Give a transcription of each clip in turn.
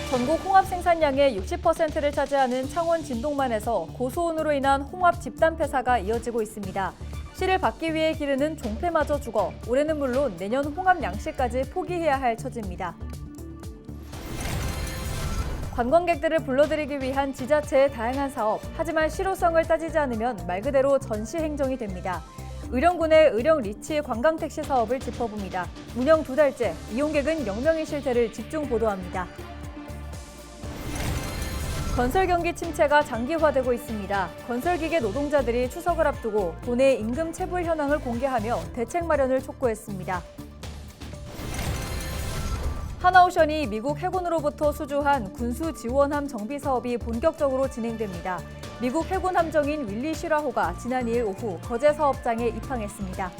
전국 홍합 생산량의 60%를 차지하는 창원 진동만에서 고수온으로 인한 홍합 집단 폐사가 이어지고 있습니다. 씨를 받기 위해 기르는 종패마저 죽어 올해는 물론 내년 홍합 양식까지 포기해야 할 처지입니다. 관광객들을 불러들이기 위한 지자체의 다양한 사업, 하지만 실효성을 따지지 않으면 말 그대로 전시 행정이 됩니다. 의령군의 의령 리치 관광택시 사업을 짚어봅니다. 운영 2달째, 이용객은 0명의 실태를 집중 보도합니다. 건설 경기 침체가 장기화되고 있습니다. 건설기계 노동자들이 추석을 앞두고 도내 임금 체불 현황을 공개하며 대책 마련을 촉구했습니다. 하나오션이 미국 해군으로부터 수주한 군수 지원함 정비 사업이 본격적으로 진행됩니다. 미국 해군 함정인 윌리 슈라호가 지난 2일 오후 거제 사업장에 입항했습니다.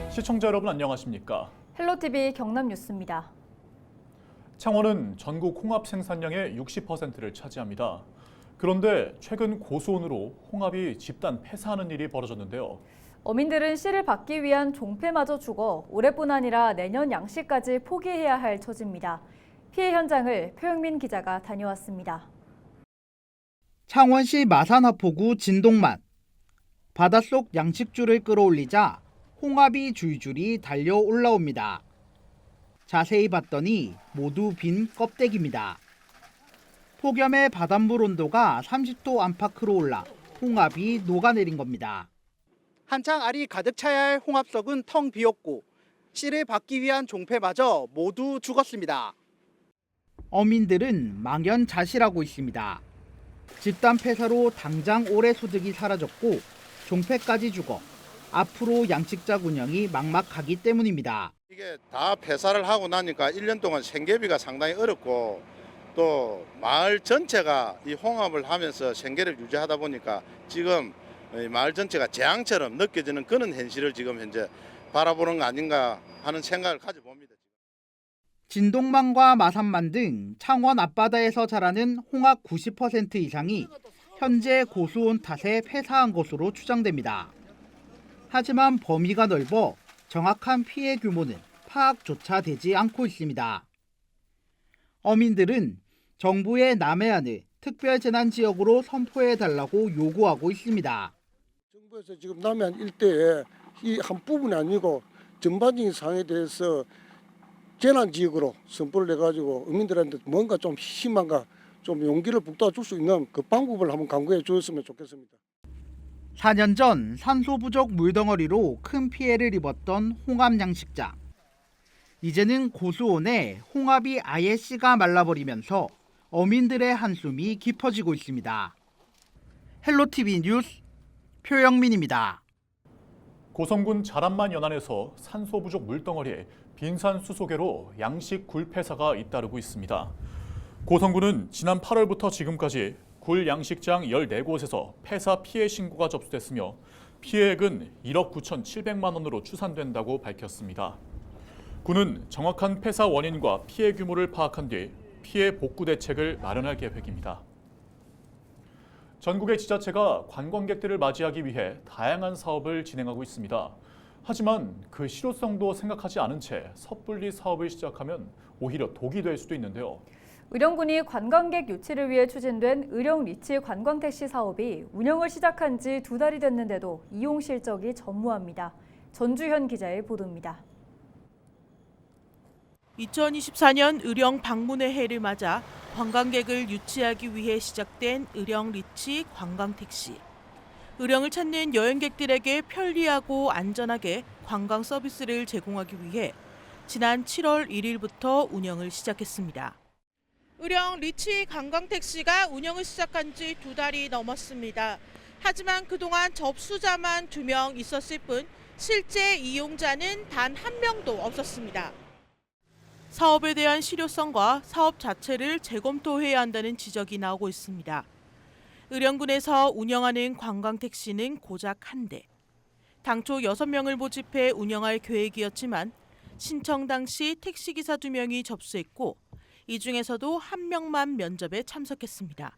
시청자 여러분 안녕하십니까? 헬로티비 경남뉴스입니다. 창원은 전국 홍합 생산량의 60%를 차지합니다. 그런데 최근 고수온으로 홍합이 집단 폐사하는 일이 벌어졌는데요. 어민들은 씨를 받기 위한 종패마저 죽어 올해뿐 아니라 내년 양식까지 포기해야 할 처지입니다. 피해 현장을 표영민 기자가 다녀왔습니다. 창원시 마산하포구 진동만. 바닷속 양식줄을 끌어올리자 홍합이 줄줄이 달려 올라옵니다. 자세히 봤더니 모두 빈 껍데기입니다. 폭염에 바닷물 온도가 30도 안팎으로 올라 홍합이 녹아내린 겁니다. 한창 알이 가득 차야 할 홍합석은 텅 비었고 씨를 받기 위한 종패마저 모두 죽었습니다. 어민들은 망연자실하고 있습니다. 집단 폐사로 당장 올해 소득이 사라졌고 종패까지 죽어 앞으로 양식장 운영이 막막하기 때문입니다. 이게 다 폐사를 하고 나니까 1년 동안 생계비가 상당히 어렵고 또 마을 전체가 이 홍합을 하면서 생계를 유지하다 보니까 지금 마을 전체가 재앙처럼 느껴지는 그런 현실을 지금 현재 바라보는 거 아닌가 하는 생각을 가져봅니다. 진동만과 마산만 등 창원 앞바다에서 자라는 홍합 90% 이상이 현재 고수온 탓에 폐사한 것으로 추정됩니다. 하지만 범위가 넓어 정확한 피해 규모는 파악조차 되지 않고 있습니다. 어민들은 정부의 남해안을 특별재난지역으로 선포해달라고 요구하고 있습니다. 정부에서 지금 남해안 일대에 이 한 부분이 아니고 전반적인 상황에 대해서 재난지역으로 선포를 해가지고 어민들한테 뭔가 좀 희망과 좀 용기를 북돋아줄 수 있는 그 방법을 한번 강구해 주었으면 좋겠습니다. 4년 전 산소 부족 물덩어리로 큰 피해를 입었던 홍합 양식장. 이제는 고수온에 홍합이 아예 씨가 말라버리면서 어민들의 한숨이 깊어지고 있습니다. 헬로티비 뉴스 표영민입니다. 고성군 자란만 연안에서 산소 부족 물덩어리에 빈산 수소계로 양식 굴 폐사가 잇따르고 있습니다. 고성군은 지난 8월부터 지금까지 굴 양식장 14곳에서 폐사 피해 신고가 접수됐으며 피해액은 1억 9,700만 원으로 추산된다고 밝혔습니다. 군은 정확한 폐사 원인과 피해 규모를 파악한 뒤 피해 복구 대책을 마련할 계획입니다. 전국의 지자체가 관광객들을 맞이하기 위해 다양한 사업을 진행하고 있습니다. 하지만 그 실효성도 생각하지 않은 채 섣불리 사업을 시작하면 오히려 독이 될 수도 있는데요. 의령군이 관광객 유치를 위해 추진된 의령 리치 관광택시 사업이 운영을 시작한 지 2달이 됐는데도 이용 실적이 전무합니다. 전주현 기자의 보도입니다. 2024년 의령 방문의 해를 맞아 관광객을 유치하기 위해 시작된 의령 리치 관광택시. 의령을 찾는 여행객들에게 편리하고 안전하게 관광 서비스를 제공하기 위해 지난 7월 1일부터 운영을 시작했습니다. 의령 리치 관광택시가 운영을 시작한 지 2달이 넘었습니다. 하지만 그동안 접수자만 2명 있었을 뿐 실제 이용자는 단 1명도 없었습니다. 사업에 대한 실효성과 사업 자체를 재검토해야 한다는 지적이 나오고 있습니다. 의령군에서 운영하는 관광택시는 고작 1대. 당초 6명을 모집해 운영할 계획이었지만 신청 당시 택시기사 2명이 접수했고 이 중에서도 1명만 면접에 참석했습니다.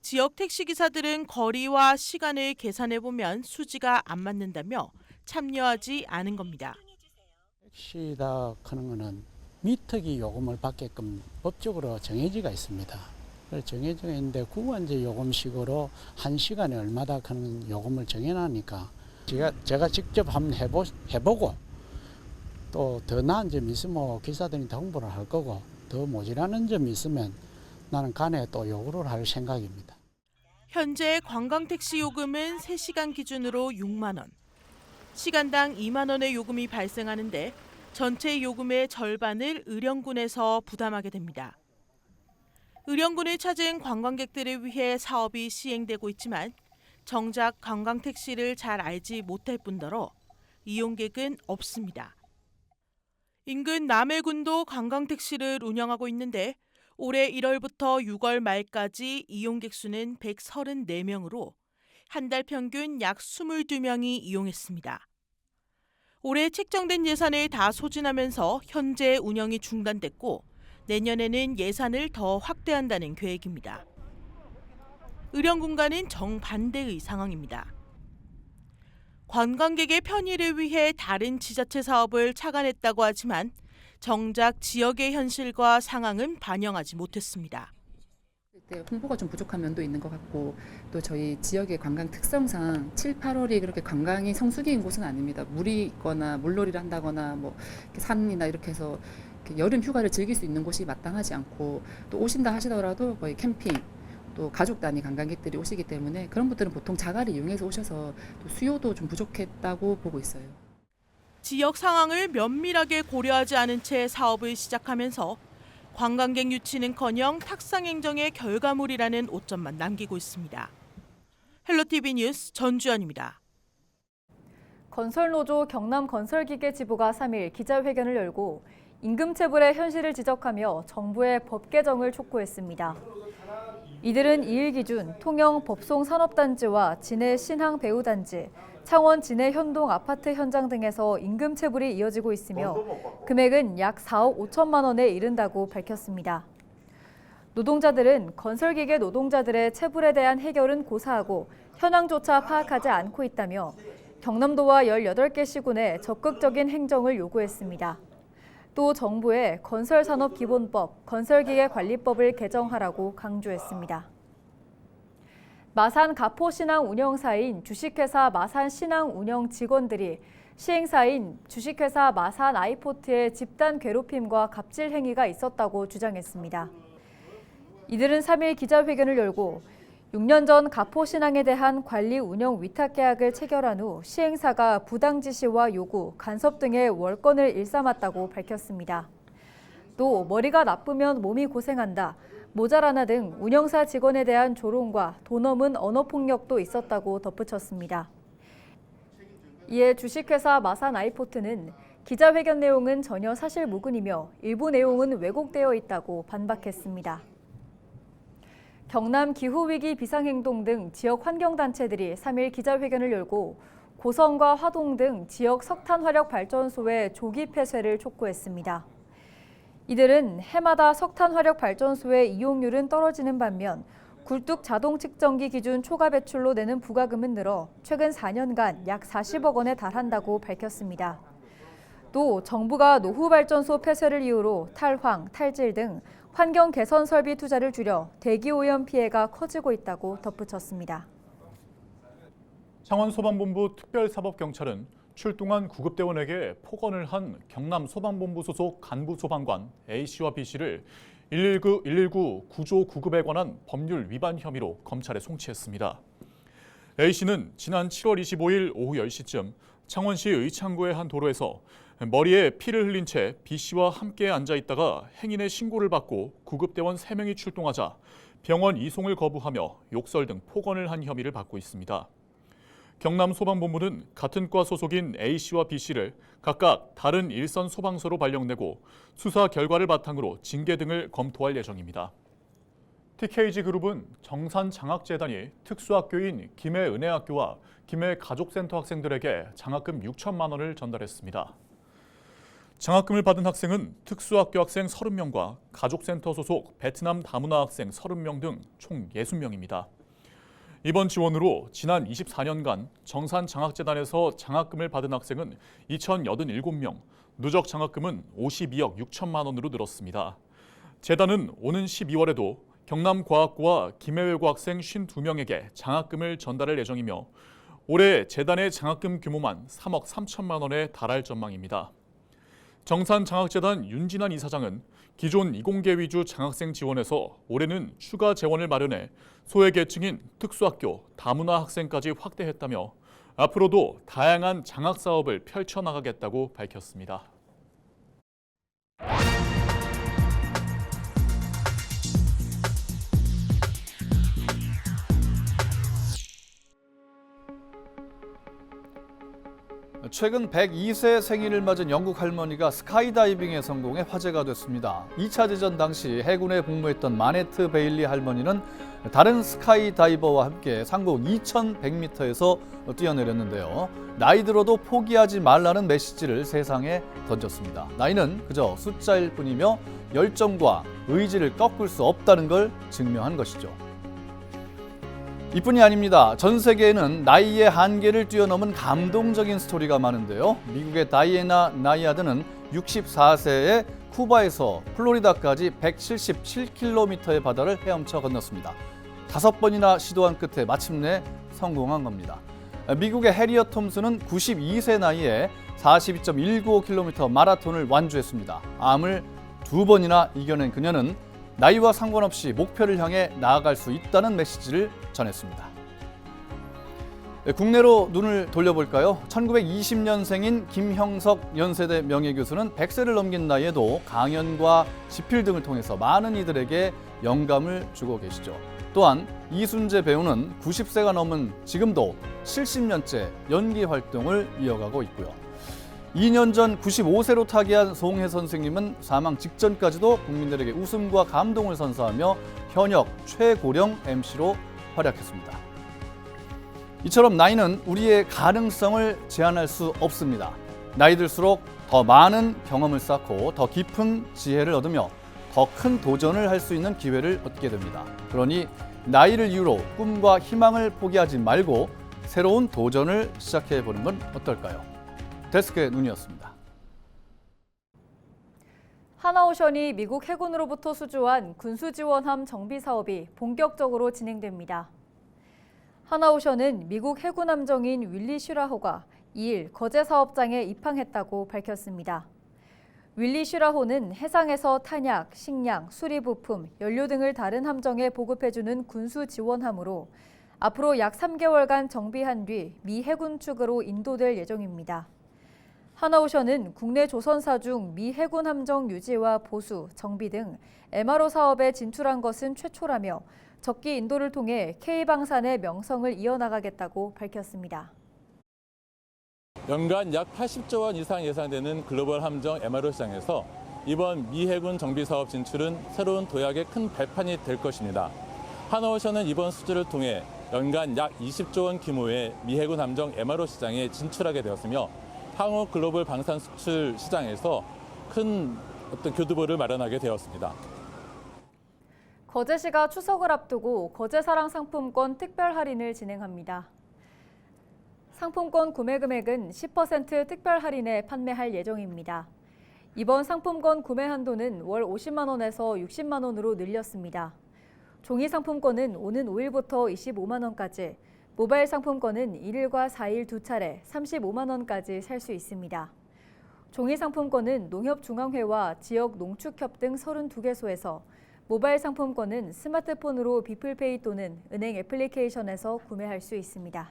지역 택시기사들은 거리와 시간을 계산해보면 수지가 안 맞는다며 참여하지 않은 겁니다. 택시다 하는 거는 미터기 요금을 받게끔 법적으로 정해지가 있습니다. 정해져 있는데 구간제 요금식으로 1시간에 얼마다 하는 요금을 정해놨으니까 제가 직접 한번 해보고 또 더 나은 점이 있으면 기사들한테 홍보를 할 거고 더 모자라는 점이 있으면 나는 간에 또 요구를 할 생각입니다. 현재 관광택시 요금은 3시간 기준으로 6만 원, 시간당 2만 원의 요금이 발생하는데 전체 요금의 절반을 의령군에서 부담하게 됩니다. 의령군을 찾은 관광객들을 위해 사업이 시행되고 있지만 정작 관광택시를 잘 알지 못할 뿐더러 이용객은 없습니다. 인근 남해군도 관광택시를 운영하고 있는데 올해 1월부터 6월 말까지 이용객 수는 134명으로 한 달 평균 약 22명이 이용했습니다. 올해 책정된 예산을 다 소진하면서 현재 운영이 중단됐고 내년에는 예산을 더 확대한다는 계획입니다. 의령군과는 정반대의 상황입니다. 관광객의 편의를 위해 다른 지자체 사업을 착안했다고 하지만 정작 지역의 현실과 상황은 반영하지 못했습니다. 홍보가 좀 부족한 면도 있는 것 같고 또 저희 지역의 관광 특성상 7, 8월이 그렇게 관광이 성수기인 곳은 아닙니다. 물이 있거나 물놀이를 한다거나 뭐 산이나 이렇게 해서 여름 휴가를 즐길 수 있는 곳이 마땅하지 않고 또 오신다 하시더라도 거의 캠핑 또 가족 단위 관광객들이 오시기 때문에 그런 분들은 보통 자가를 이용해서 오셔서 또 수요도 좀 부족했다고 보고 있어요. 지역 상황을 면밀하게 고려하지 않은 채 사업을 시작하면서 관광객 유치는커녕 탁상 행정의 결과물이라는 오점만 남기고 있습니다. 헬로티비 뉴스 전주연입니다. 건설노조 경남건설기계지부가 3일 기자회견을 열고 임금체불의 현실을 지적하며 정부의 법 개정을 촉구했습니다. 이들은 2일 기준 통영 법송산업단지와 진해 신항배우단지, 창원 진해 현동 아파트 현장 등에서 임금체불이 이어지고 있으며 금액은 약 4억 5천만 원에 이른다고 밝혔습니다. 노동자들은 건설기계 노동자들의 체불에 대한 해결은 고사하고 현황조차 파악하지 않고 있다며 경남도와 18개 시군에 적극적인 행정을 요구했습니다. 또 정부에 건설산업기본법, 건설기계관리법을 개정하라고 강조했습니다. 마산 가포신항 운영사인 주식회사 마산신항 운영 직원들이 시행사인 주식회사 마산 아이포트의 집단 괴롭힘과 갑질 행위가 있었다고 주장했습니다. 이들은 3일 기자회견을 열고 6년 전 가포신항에 대한 관리 운영 위탁 계약을 체결한 후 시행사가 부당 지시와 요구, 간섭 등의 월권을 일삼았다고 밝혔습니다. 또 머리가 나쁘면 몸이 고생한다, 모자라나 등 운영사 직원에 대한 조롱과 도 넘은 언어폭력도 있었다고 덧붙였습니다. 이에 주식회사 마산 아이포트는 기자회견 내용은 전혀 사실무근이며 일부 내용은 왜곡되어 있다고 반박했습니다. 경남 기후위기 비상행동 등 지역 환경단체들이 3일 기자회견을 열고 고성과 화동 등 지역 석탄화력발전소의 조기 폐쇄를 촉구했습니다. 이들은 해마다 석탄화력발전소의 이용률은 떨어지는 반면 굴뚝 자동 측정기 기준 초과 배출로 내는 부가금은 늘어 최근 4년간 약 40억 원에 달한다고 밝혔습니다. 또 정부가 노후발전소 폐쇄를 이유로 탈황, 탈질 등 환경 개선 설비 투자를 줄여 대기오염 피해가 커지고 있다고 덧붙였습니다. 창원소방본부 특별사법경찰은 출동한 구급대원에게 폭언을 한 경남소방본부 소속 간부소방관 A씨와 B씨를 119 구조 구급에 관한 법률 위반 혐의로 검찰에 송치했습니다. A씨는 지난 7월 25일 오후 10시쯤 창원시 의창구의 한 도로에서 머리에 피를 흘린 채 B씨와 함께 앉아 있다가 행인의 신고를 받고 구급대원 3명이 출동하자 병원 이송을 거부하며 욕설 등 폭언을 한 혐의를 받고 있습니다. 경남소방본부는 같은 과 소속인 A씨와 B씨를 각각 다른 일선 소방서로 발령내고 수사 결과를 바탕으로 징계 등을 검토할 예정입니다. TKG 그룹은 정산장학재단이 특수학교인 김해은혜학교와 김해가족센터 학생들에게 장학금 6천만 원을 전달했습니다. 장학금을 받은 학생은 특수학교 학생 30명과 가족센터 소속 베트남 다문화 학생 30명 등 총 60명입니다. 이번 지원으로 지난 24년간 정산장학재단에서 장학금을 받은 학생은 2,087명, 누적 장학금은 52억 6천만 원으로 늘었습니다. 재단은 오는 12월에도 경남과학고와 김해외고 학생 52명에게 장학금을 전달할 예정이며 올해 재단의 장학금 규모만 3억 3천만 원에 달할 전망입니다. 정산장학재단 윤진환 이사장은 기존 이공계 위주 장학생 지원에서 올해는 추가 재원을 마련해 소외계층인 특수학교, 다문화 학생까지 확대했다며 앞으로도 다양한 장학 사업을 펼쳐나가겠다고 밝혔습니다. 최근 102세 생일을 맞은 영국 할머니가 스카이다이빙에 성공해 화제가 됐습니다. 2차 대전 당시 해군에 복무했던 마네트 베일리 할머니는 다른 스카이다이버와 함께 상공 2100m에서 뛰어내렸는데요. 나이 들어도 포기하지 말라는 메시지를 세상에 던졌습니다. 나이는 그저 숫자일 뿐이며 열정과 의지를 꺾을 수 없다는 걸 증명한 것이죠. 이뿐이 아닙니다. 전 세계에는 나이의 한계를 뛰어넘은 감동적인 스토리가 많은데요. 미국의 다이애나 나이아드는 64세에 쿠바에서 플로리다까지 177km의 바다를 헤엄쳐 건넜습니다. 5번이나 시도한 끝에 마침내 성공한 겁니다. 미국의 해리엇 톰슨은 92세 나이에 42.195km 마라톤을 완주했습니다. 암을 2번이나 이겨낸 그녀는 나이와 상관없이 목표를 향해 나아갈 수 있다는 메시지를 전했습니다. 국내로 눈을 돌려볼까요? 1920년생인 김형석 연세대 명예교수는 100세를 넘긴 나이에도 강연과 집필 등을 통해서 많은 이들에게 영감을 주고 계시죠. 또한 이순재 배우는 90세가 넘은 지금도 70년째 연기 활동을 이어가고 있고요. 2년 전 95세로 타계한 송혜 선생님은 사망 직전까지도 국민들에게 웃음과 감동을 선사하며 현역 최고령 MC로 활약했습니다. 이처럼 나이는 우리의 가능성을 제한할 수 없습니다. 나이 들수록 더 많은 경험을 쌓고 더 깊은 지혜를 얻으며 더 큰 도전을 할 수 있는 기회를 얻게 됩니다. 그러니 나이를 이유로 꿈과 희망을 포기하지 말고 새로운 도전을 시작해 보는 건 어떨까요? 데스크의 눈이었습니다. 하나오션이 미국 해군으로부터 수주한 군수지원함 정비 사업이 본격적으로 진행됩니다. 하나오션은 미국 해군 함정인 윌리 슈라호가 2일 거제 사업장에 입항했다고 밝혔습니다. 윌리 슈라호는 해상에서 탄약, 식량, 수리 부품, 연료 등을 다른 함정에 보급해주는 군수 지원함으로 앞으로 약 3개월간 정비한 뒤 미 해군 측으로 인도될 예정입니다. 하나오션은 국내 조선사 중 미 해군 함정 유지와 보수, 정비 등 MRO 사업에 진출한 것은 최초라며 적기 인도를 통해 K방산의 명성을 이어나가겠다고 밝혔습니다. 연간 약 80조 원 이상 예상되는 글로벌 함정 MRO 시장에서 이번 미 해군 정비 사업 진출은 새로운 도약의 큰 발판이 될 것입니다. 하나오션은 이번 수주를 통해 연간 약 20조 원 규모의 미 해군 함정 MRO 시장에 진출하게 되었으며 향후 글로벌 방산 수출 시장에서 큰 교두보를 마련하게 되었습니다. 거제시가 추석을 앞두고 거제사랑 상품권 특별 할인을 진행합니다. 상품권 구매 금액은 10% 특별 할인에 판매할 예정입니다. 이번 상품권 구매 한도는 월 50만 원에서 60만 원으로 늘렸습니다. 종이 상품권은 오는 5일부터 25만 원까지, 모바일 상품권은 1일과 4일 두 차례 35만 원까지 살 수 있습니다. 종이 상품권은 농협중앙회와 지역 농축협 등 32개소에서, 모바일 상품권은 스마트폰으로 비플페이 또는 은행 애플리케이션에서 구매할 수 있습니다.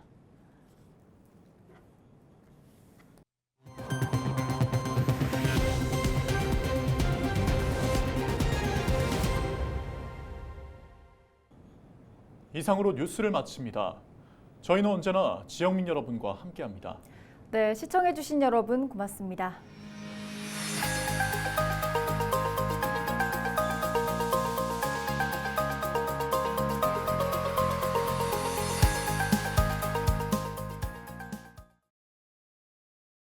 이상으로 뉴스를 마칩니다. 저희는 언제나 지역민 여러분과 함께합니다. 네, 시청해주신 여러분 고맙습니다.